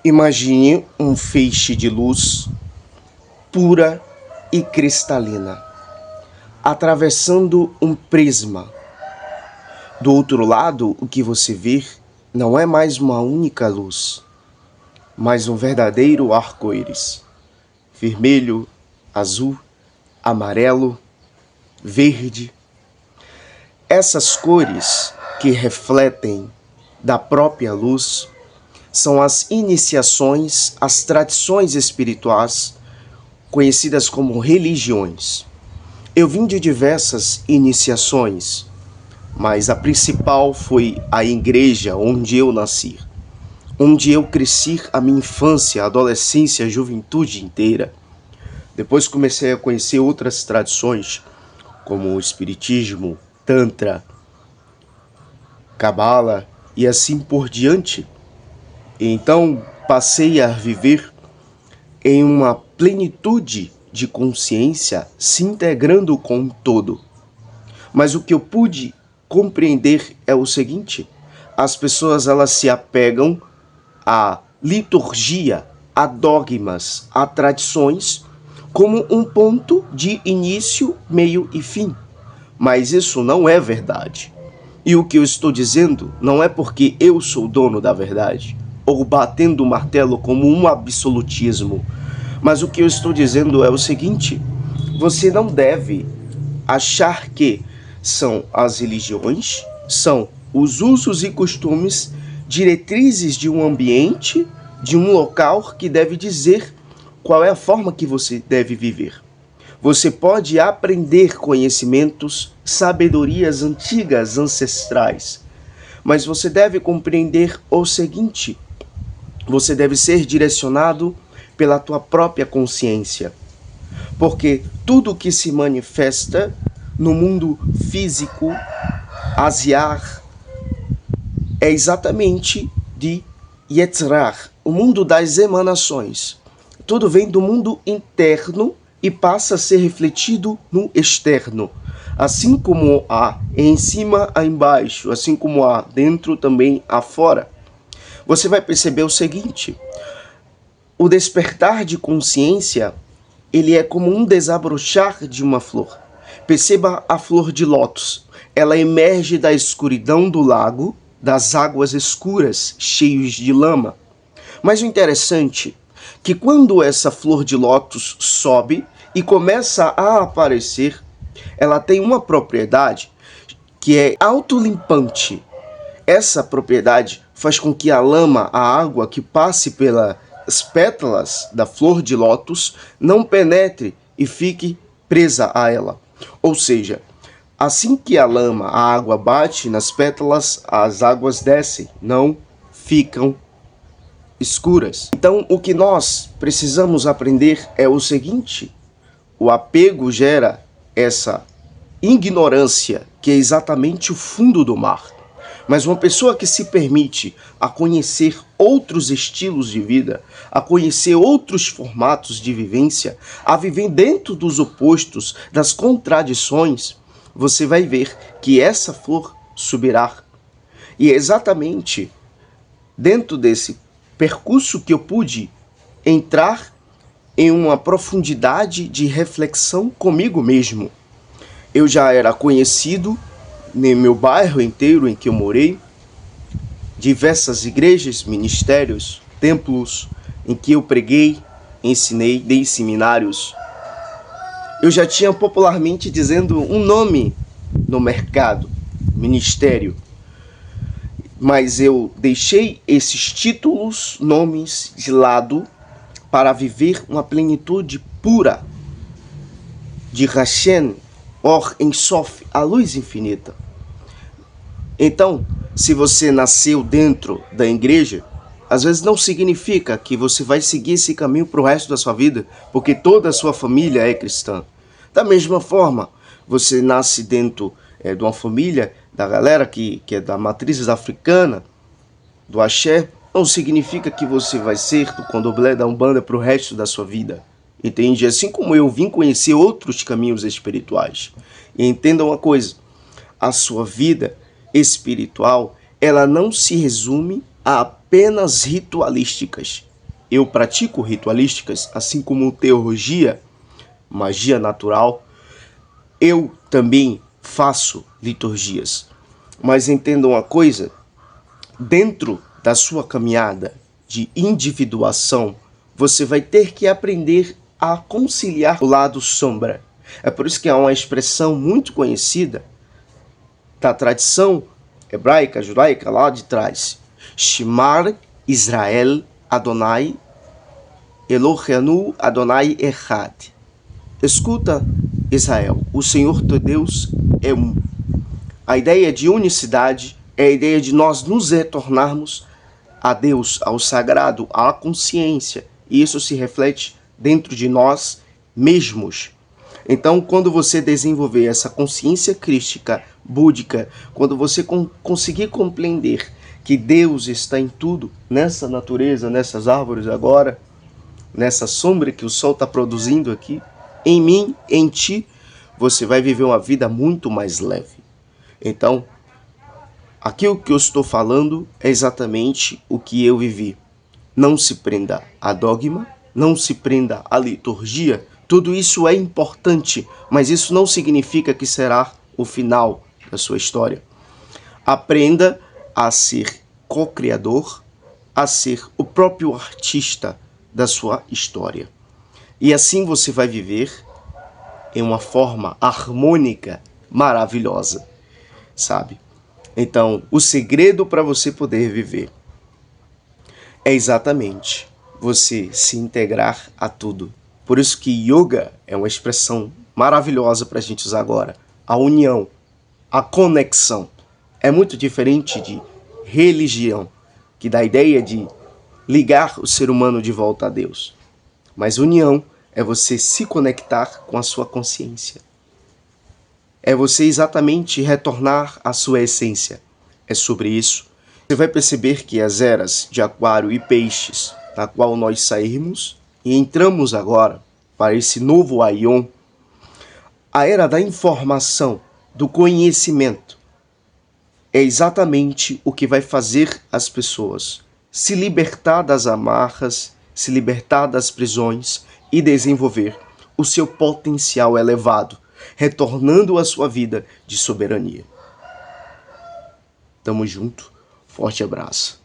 Imagine um feixe de luz pura e cristalina, atravessando um prisma. Do outro lado, o que você vê não é mais uma única luz, mas um verdadeiro arco-íris. Vermelho, azul, amarelo, verde. Essas cores que refletem da própria luz são as iniciações, as tradições espirituais, conhecidas como religiões. Eu vim de diversas iniciações, mas a principal foi a igreja onde eu nasci, onde eu cresci a minha infância, adolescência, juventude inteira. Depois comecei a conhecer outras tradições, como o espiritismo, tantra, cabala e assim por diante. Então passei a viver em uma plenitude de consciência, se integrando com o todo. Mas o que eu pude compreender é o seguinte: as pessoas elas se apegam à liturgia, a dogmas, a tradições, como um ponto de início, meio e fim. Mas isso não é verdade. E o que eu estou dizendo não é porque eu sou dono da verdade, ou batendo o martelo como um absolutismo. Mas o que eu estou dizendo é o seguinte: você não deve achar que são as religiões, são os usos e costumes, diretrizes de um ambiente, de um local que deve dizer qual é a forma que você deve viver. Você pode aprender conhecimentos, sabedorias antigas, ancestrais, mas você deve compreender o seguinte: você deve ser direcionado pela tua própria consciência, porque tudo que se manifesta no mundo físico, asiar, é exatamente de Yetzrar, o mundo das emanações. Tudo vem do mundo interno e passa a ser refletido no externo. Assim como há em cima, há embaixo, assim como há dentro, também há fora. Você vai perceber o seguinte: o despertar de consciência, ele é como um desabrochar de uma flor. Perceba a flor de lótus. Ela emerge da escuridão do lago, das águas escuras, cheios de lama. Mas o interessante é que quando essa flor de lótus sobe e começa a aparecer, ela tem uma propriedade que é autolimpante. Essa propriedade faz com que a lama, a água que passe pelas pétalas da flor de lótus não penetre e fique presa a ela. Ou seja, assim que a lama, a água bate nas pétalas, as águas descem, não ficam escuras. Então, o que nós precisamos aprender é o seguinte: o apego gera essa ignorância, que é exatamente o fundo do mar. Mas uma pessoa que se permite a conhecer outros estilos de vida, a conhecer outros formatos de vivência, a viver dentro dos opostos, das contradições, você vai ver que essa flor subirá. E é exatamente dentro desse percurso que eu pude entrar em uma profundidade de reflexão comigo mesmo. Eu já era conhecido no meu bairro inteiro em que eu morei, diversas igrejas, ministérios, templos em que eu preguei, ensinei, dei seminários. Eu já tinha popularmente dizendo um nome no mercado, ministério. Mas eu deixei esses títulos, nomes de lado para viver uma plenitude pura de Hashem, Or Ein Sof, a luz infinita. Então, se você nasceu dentro da igreja, às vezes não significa que você vai seguir esse caminho para o resto da sua vida, porque toda a sua família é cristã. Da mesma forma, você nasce dentro de uma família da galera que é da matriz africana, do axé, não significa que você vai ser do candomblé, da umbanda para o resto da sua vida. Entende? Assim como eu vim conhecer outros caminhos espirituais. E entenda uma coisa: a sua vida espiritual, ela não se resume a apenas ritualísticas. eu pratico ritualísticas, assim como teurgia, magia natural, eu também faço liturgias. Mas entendam uma coisa, dentro da sua caminhada de individuação, você vai ter que aprender a conciliar o lado sombra. É por isso que há uma expressão muito conhecida da tradição hebraica, judaica, lá de trás. Shemar Israel Adonai Eloheinu Adonai Echad. Escuta, Israel, o Senhor teu Deus é um. A ideia de unicidade é a ideia de nós nos retornarmos a Deus, ao sagrado, à consciência. E isso se reflete dentro de nós mesmos. Então, quando você desenvolver essa consciência crística, búdica, quando você conseguir compreender que Deus está em tudo, nessa natureza, nessas árvores agora, nessa sombra que o sol está produzindo aqui, em mim, em ti, você vai viver uma vida muito mais leve. Então, aquilo que eu estou falando é exatamente o que eu vivi. Não se prenda a dogma, não se prenda à liturgia. Tudo isso é importante, mas isso não significa que será o final da sua história. Aprenda a ser co-criador, a ser o próprio artista da sua história. E assim você vai viver em uma forma harmônica, maravilhosa, sabe? Então, o segredo para você poder viver é exatamente você se integrar a tudo. Por isso que yoga é uma expressão maravilhosa para a gente usar agora. A união, a conexão. É muito diferente de religião, que dá a ideia de ligar o ser humano de volta a Deus. Mas união é você se conectar com a sua consciência. É você exatamente retornar à sua essência. É sobre isso. Você vai perceber que as eras de Aquário e Peixes, na qual nós saímos e entramos agora para esse novo Aion, a era da informação, do conhecimento, é exatamente o que vai fazer as pessoas se libertar das amarras, se libertar das prisões e desenvolver o seu potencial elevado, retornando à sua vida de soberania. Tamo junto, forte abraço.